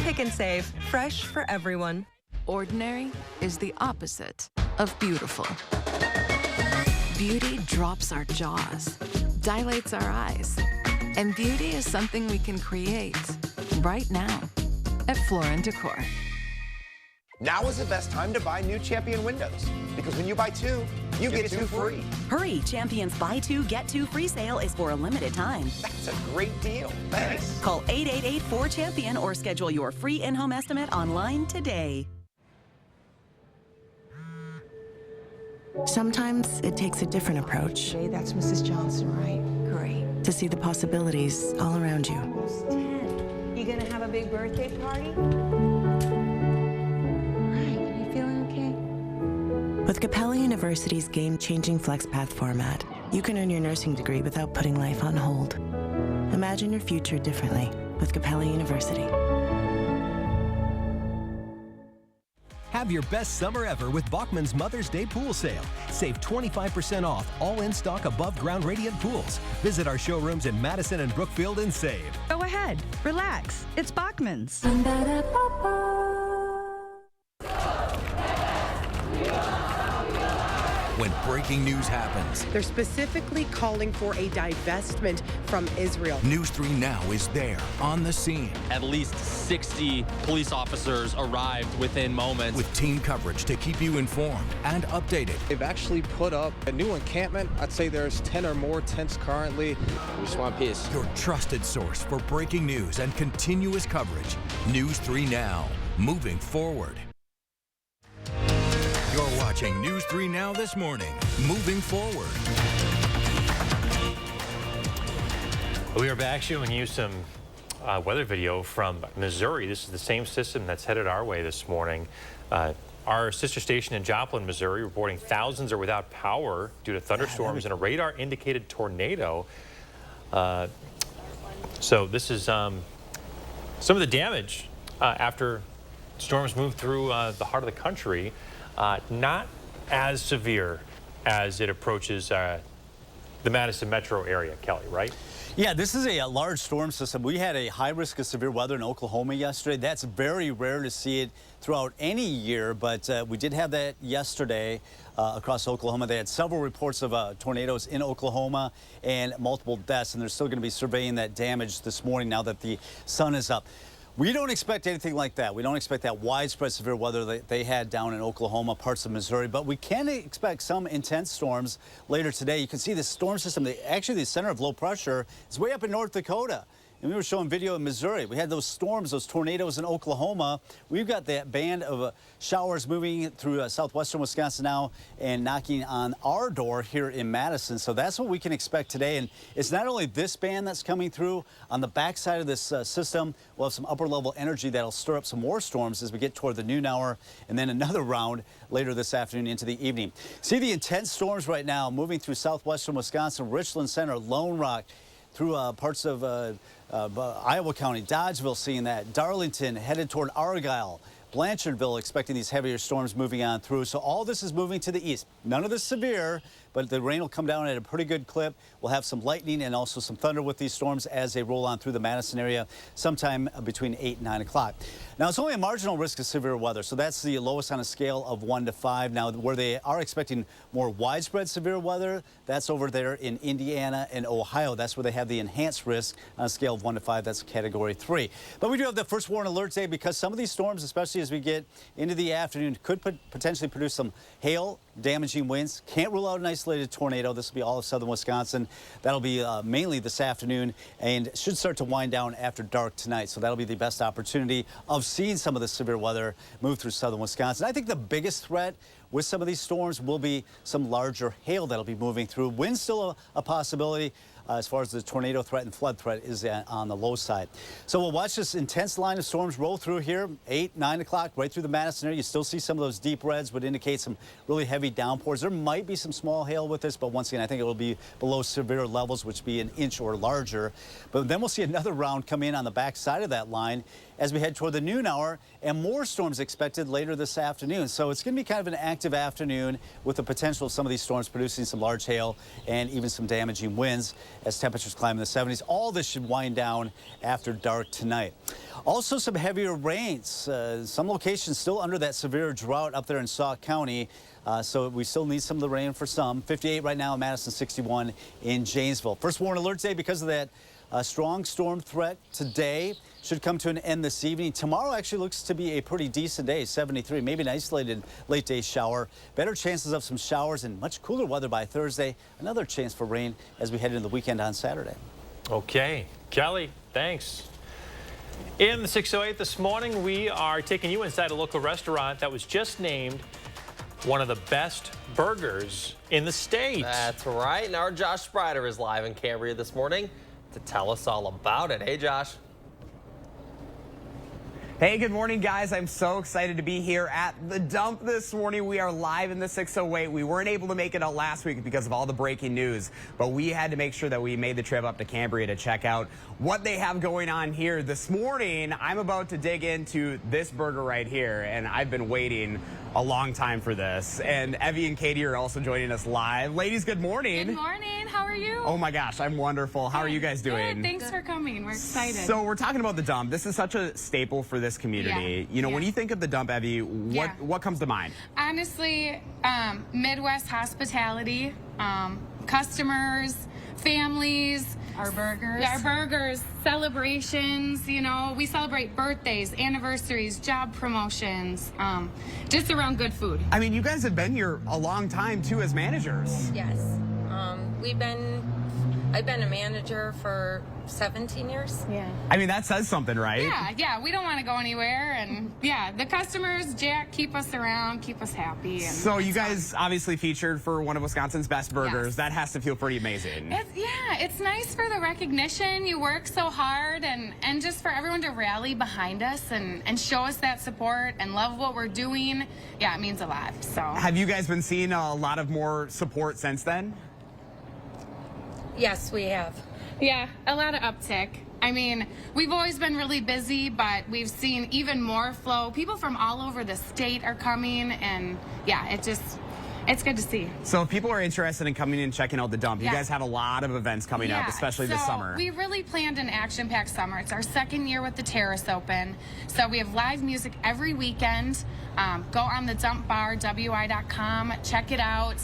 Pick and Save, fresh for everyone. Ordinary is the opposite of beautiful. Beauty drops our jaws, dilates our eyes, and beauty is something we can create right now at Floor & Decor. Now is the best time to buy new Champion windows, because when you buy 2, you get 2 free. Hurry, Champion's Buy 2, Get 2 free sale is for a limited time. That's a great deal. Thanks. Call 888-4CHAMPION or schedule your free in-home estimate online today. Sometimes it takes a different approach. Okay, that's Mrs. Johnson, right? Great. To see the possibilities all around you. Almost 10. You gonna have a big birthday party? Right, are you feeling okay? With Capella University's game-changing FlexPath format, you can earn your nursing degree without putting life on hold. Imagine your future differently with Capella University. Have your best summer ever with Bachman's Mother's Day Pool Sale. Save 25% off all in-stock above-ground radiant pools. Visit our showrooms in Madison and Brookfield and save. Go ahead, relax. It's Bachman's. When breaking news happens, They're specifically calling for a divestment from Israel. News 3 Now is there on the scene. At least 60 police officers arrived within moments. With team coverage to keep you informed and updated. They've actually put up a new encampment. I'd say there's 10 or more tents currently. We just want peace. Your trusted source for breaking news and continuous coverage. News 3 Now, moving forward. You're watching News 3 Now this morning, moving forward. We are back showing you some weather video from Missouri. This is the same system that's headed our way this morning. Our sister station in Joplin, Missouri, reporting thousands are without power due to thunderstorms and a radar-indicated tornado. So this is some of the damage after storms move through the heart of the country. Not as severe as it approaches the Madison metro area, Kelly, right? Yeah, this is a large storm system. We had a high risk of severe weather in Oklahoma yesterday. That's very rare to see it throughout any year, but we did have that yesterday across Oklahoma. They had several reports of tornadoes in Oklahoma and multiple deaths, and they're still going to be surveying that damage this morning now that the sun is up. We don't expect anything like that. We don't expect that widespread severe weather that they had down in Oklahoma, parts of Missouri, but we can expect some intense storms later today. You can see the storm system, actually the center of low pressure is way up in North Dakota. And we were showing video in Missouri. We had those storms, those tornadoes in Oklahoma. We've got that band of showers moving through southwestern Wisconsin now and knocking on our door here in Madison. So that's what we can expect today. And it's not only this band that's coming through. On the backside of this system, we'll have some upper level energy that'll stir up some more storms as we get toward the noon hour, and then another round later this afternoon into the evening. See the intense storms right now moving through southwestern Wisconsin, Richland Center, Lone Rock, through parts of Iowa County, Dodgeville seeing that, Darlington headed toward Argyle, Blanchardville expecting these heavier storms moving on through. So all this is moving to the east. None of this severe, but the rain will come down at a pretty good clip. We'll have some lightning and also some thunder with these storms as they roll on through the Madison area sometime between 8 and 9 o'clock. Now, it's only a marginal risk of severe weather, so that's the lowest on a scale of 1 to 5. Now, where they are expecting more widespread severe weather, that's over there in Indiana and Ohio. That's where they have the enhanced risk on a scale of 1 to 5. That's Category 3. But we do have the first warning alert day because some of these storms, especially as we get into the afternoon, could potentially produce some hail, damaging winds. Can't rule out an isolated tornado. This will be all of southern Wisconsin. That'll be mainly this afternoon and should start to wind down after dark tonight. So that'll be the best opportunity of seeing some of the severe weather move through southern Wisconsin. I think the biggest threat with some of these storms will be some larger hail that'll be moving through. Wind still a possibility. As far as the tornado threat and flood threat is on the low side. So we'll watch this intense line of storms roll through here, 8, 9 o'clock, right through the Madison area. You still see some of those deep reds would indicate some really heavy downpours. There might be some small hail with this, but once again, I think it will be below severe levels, which would be an inch or larger. But then we'll see another round come in on the back side of that line as we head toward the noon hour, and more storms expected later this afternoon. So it's going to be kind of an active afternoon with the potential of some of these storms producing some large hail and even some damaging winds as temperatures climb in the 70s. All this should wind down after dark tonight. Also some heavier rains. Some locations still under that severe drought up there in Sauk County. So we still need some of the rain for some. 58 right now in Madison, 61 in Janesville. First warning alert day because of that strong storm threat today. Should come to an end this evening. Tomorrow actually looks to be a pretty decent day, 73, maybe an isolated late day shower. Better chances of some showers and much cooler weather by Thursday. Another chance for rain as we head into the weekend on Saturday. Okay, Kelly, thanks. In the 608 this morning, we are taking you inside a local restaurant that was just named one of the best burgers in the state. That's right. And our Josh Sprider is live in Cambria this morning to tell us all about it. Hey, Josh. Hey, good morning, guys. I'm so excited to be here at the dump this morning. We are live in the 608. We weren't able to make it out last week because of all the breaking news, but we had to make sure that we made the trip up to Cambria to check out what they have going on here. This morning, I'm about to dig into this burger right here, and I've been waiting a long time for this. And Evie and Katie are also joining us live. Ladies, good morning. Good morning. How are you? Oh my gosh, I'm wonderful. How are you guys doing? Good. Thanks for coming. We're excited. So we're talking about the dump. This is such a staple for this community. Yeah. You know, when you think of the dump, Evie, what comes to mind? Honestly, Midwest hospitality, customers, families. Our burgers, celebrations, you know, we celebrate birthdays, anniversaries, job promotions, just around good food. I mean, you guys have been here a long time, too, as managers. Yes. I've been a manager for 17 years. Yeah. I mean, that says something, right? Yeah, we don't want to go anywhere, and yeah, the customers, Jack, keep us around, keep us happy. And so you guys obviously featured for one of Wisconsin's best burgers. Yes. That has to feel pretty amazing. It's nice for the recognition. You work so hard, and just for everyone to rally behind us and show us that support and love what we're doing. Yeah, it means a lot. So have you guys been seeing a lot of more support since then? Yes, we have. Yeah, a lot of uptick. I mean, we've always been really busy, but we've seen even more flow. People from all over the state are coming, and yeah, it's good to see. So if people are interested in coming and checking out the dump, you guys have a lot of events coming up, especially this summer. We really planned an action-packed summer. It's our second year with the Terrace Open. So we have live music every weekend. Go on the dump bar, wi.com, check it out.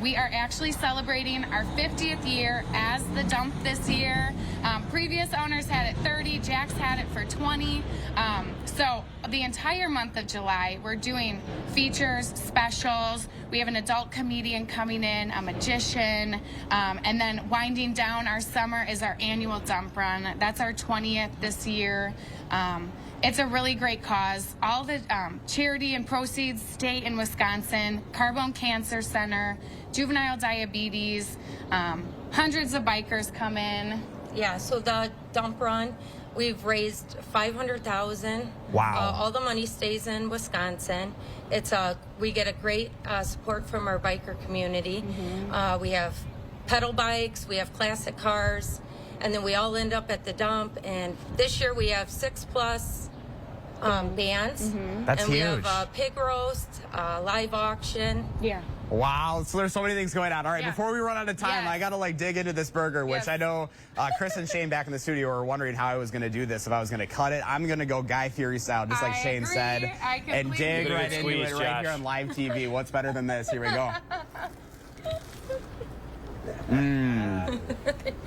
We are actually celebrating our 50th year as the dump this year. Previous owners had it 30, Jack's had it for 20. So the entire month of July, we're doing features, specials. We have an adult comedian coming in, a magician, and then winding down our summer is our annual dump run. That's our 20th this year. It's a really great cause. All the charity and proceeds stay in Wisconsin. Carbone Cancer Center, juvenile diabetes, hundreds of bikers come in. Yeah, so the dump run, we've raised $500,000. Wow. All the money stays in Wisconsin. We get a great support from our biker community. We have pedal bikes, we have classic cars, and then we all end up at the dump. And this year we have 6+ bands. That's and huge. We have pig roast, live auction. Yeah. Wow, so there's so many things going on. All right, before we run out of time, I got to dig into this burger, which I know Chris and Shane back in the studio were wondering how I was going to do this, if I was going to cut it. I'm going to go Guy Fieri style, just like Shane said, and dig right into it right here on live TV. What's better than this? Here we go.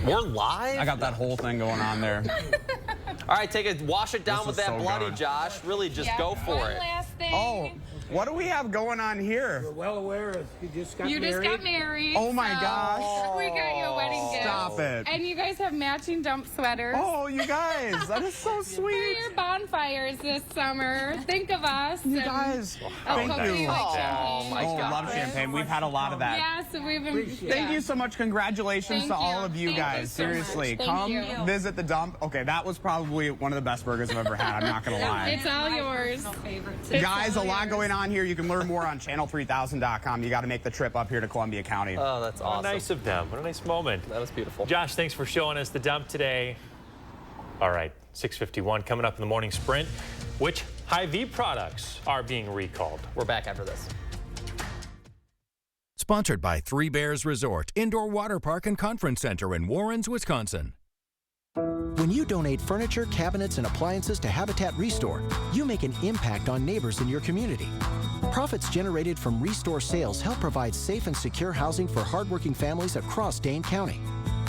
We're live? I got that whole thing going on there. All right, wash it down with that bloody, Josh. Really just go for it. Last thing. Oh, what do we have going on here? We're well aware of you just got married. Just got married. Oh my gosh. We got you a wedding gift. Stop it. And you guys have matching dump sweaters. Oh, you guys, that is so sweet. For your bonfires this summer. Think of us. You guys, thank you. Oh my God. Love champagne. We've had a lot of that. Yeah, so we've been. Thank you so much. Congratulations to all of you Thank guys. you so Seriously, much. come Thank you. visit the dump. Okay, that was probably one of the best burgers I've ever had. I'm not gonna lie. It's all yours. Guys, a lot going on here. You can learn more on channel3000.com. You got to make the trip up here to Columbia County. Oh, that's awesome. How nice of them. What a nice moment. That was beautiful. Josh, thanks for showing us the dump today. All right, 6:51 coming up in the morning sprint. Which Hy-Vee products are being recalled? We're back after this. Sponsored by Three Bears Resort, Indoor Water Park and Conference Center in Warrens, Wisconsin. When you donate furniture, cabinets, and appliances to Habitat Restore, you make an impact on neighbors in your community. Profits generated from Restore sales help provide safe and secure housing for hardworking families across Dane County.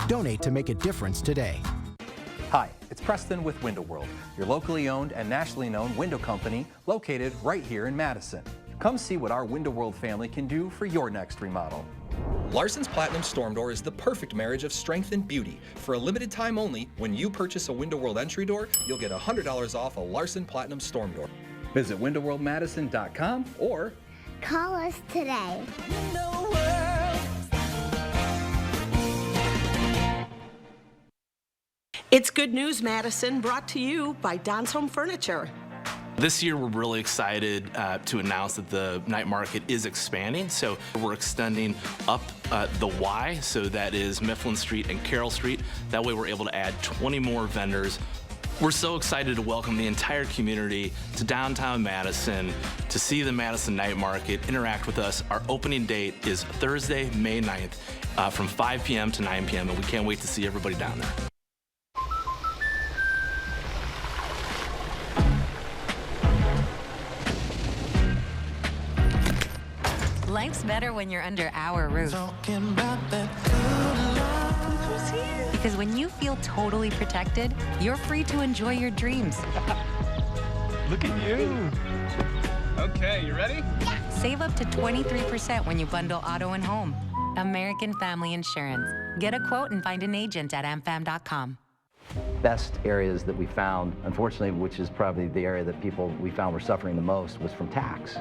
Donate to make a difference today. Hi, it's Preston with Window World, your locally owned and nationally known window company located right here in Madison. Come see what our Window World family can do for your next remodel. Larson's Platinum Storm Door is the perfect marriage of strength and beauty. For a limited time only, when you purchase a Window World entry door, you'll get $100 off a Larson Platinum Storm Door. Visit windowworldmadison.com or call us today. It's Good News, Madison, brought to you by Don's Home Furniture. This year, we're really excited to announce that the night market is expanding. So we're extending up the Y, so that is Mifflin Street and Carroll Street. That way we're able to add 20 more vendors. We're so excited to welcome the entire community to downtown Madison to see the Madison Night Market, interact with us. Our opening date is Thursday, May 9th from 5 p.m. to 9 p.m. and we can't wait to see everybody down there. Life's better when you're under our roof. Because when you feel totally protected, you're free to enjoy your dreams. Look at you. Okay, you ready? Yeah. Save up to 23% when you bundle auto and home. American Family Insurance. Get a quote and find an agent at amfam.com. best areas that we found, unfortunately, which is probably the area that we found were suffering the most, was from tax.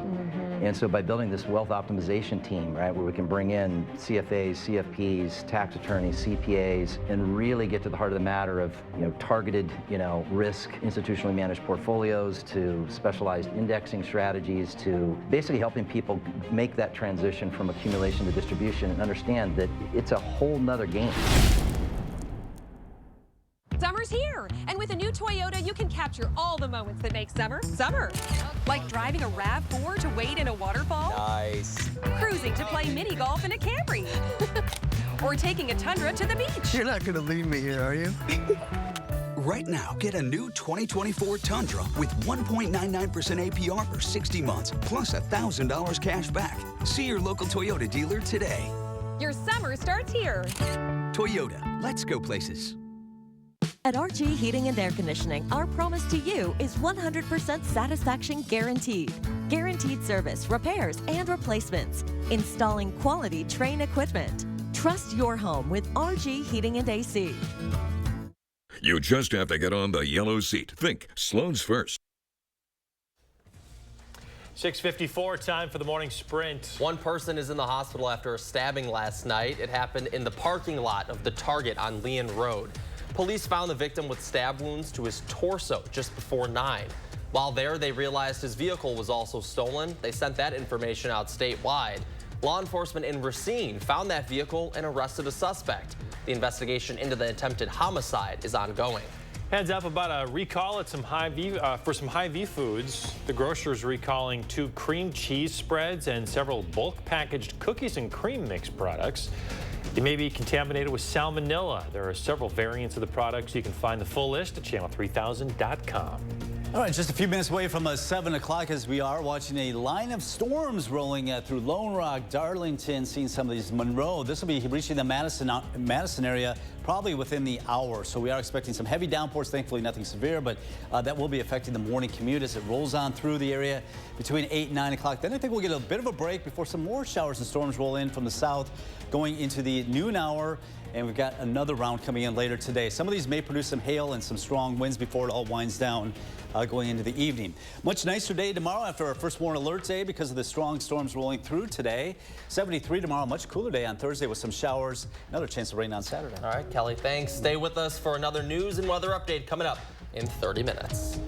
And so by building this wealth optimization team, right, where we can bring in CFAs, CFPs, tax attorneys, CPAs, and really get to the heart of the matter of, targeted, risk, institutionally managed portfolios, to specialized indexing strategies, to basically helping people make that transition from accumulation to distribution and understand that it's a whole nother game. Summer's here, and with a new Toyota, you can capture all the moments that make summer, summer. Like driving a RAV4 to wade in a waterfall. Nice. Cruising to play mini golf in a Camry. Or taking a Tundra to the beach. You're not gonna leave me here, are you? Right now, get a new 2024 Tundra with 1.99% APR for 60 months, plus $1,000 cash back. See your local Toyota dealer today. Your summer starts here. Toyota, let's go places. At RG Heating and Air Conditioning, our promise to you is 100% satisfaction guaranteed. Guaranteed service, repairs, and replacements. Installing quality Trane equipment. Trust your home with RG Heating and AC. You just have to get on the yellow seat. Think Sloan's First. 6:54, time for the morning sprint. One person is in the hospital after a stabbing last night. It happened in the parking lot of the Target on Leon Road. Police found the victim with stab wounds to his torso just before 9. While there, they realized his vehicle was also stolen. They sent that information out statewide. Law enforcement in Racine found that vehicle and arrested a suspect. The investigation into the attempted homicide is ongoing. Heads up about a recall at some for some Hy-Vee foods. The grocer's recalling 2 cream cheese spreads and several bulk packaged cookies and cream mix products. They may be contaminated with salmonella. There are several variants of the products. You can find the full list at channel3000.com. All right, just a few minutes away from 7 o'clock as we are watching a line of storms rolling through Lone Rock, Darlington, seeing some of these Monroe. This will be reaching the Madison area probably within the hour. So we are expecting some heavy downpours, thankfully nothing severe, but that will be affecting the morning commute as it rolls on through the area between 8 and 9 o'clock. Then I think we'll get a bit of a break before some more showers and storms roll in from the south going into the noon hour. And we've got another round coming in later today. Some of these may produce some hail and some strong winds before it all winds down going into the evening. Much nicer day tomorrow after our first warn alert day because of the strong storms rolling through today. 73 tomorrow, much cooler day on Thursday with some showers. Another chance of rain on Saturday. All right, Kelly, thanks. Stay with us for another news and weather update coming up in 30 minutes.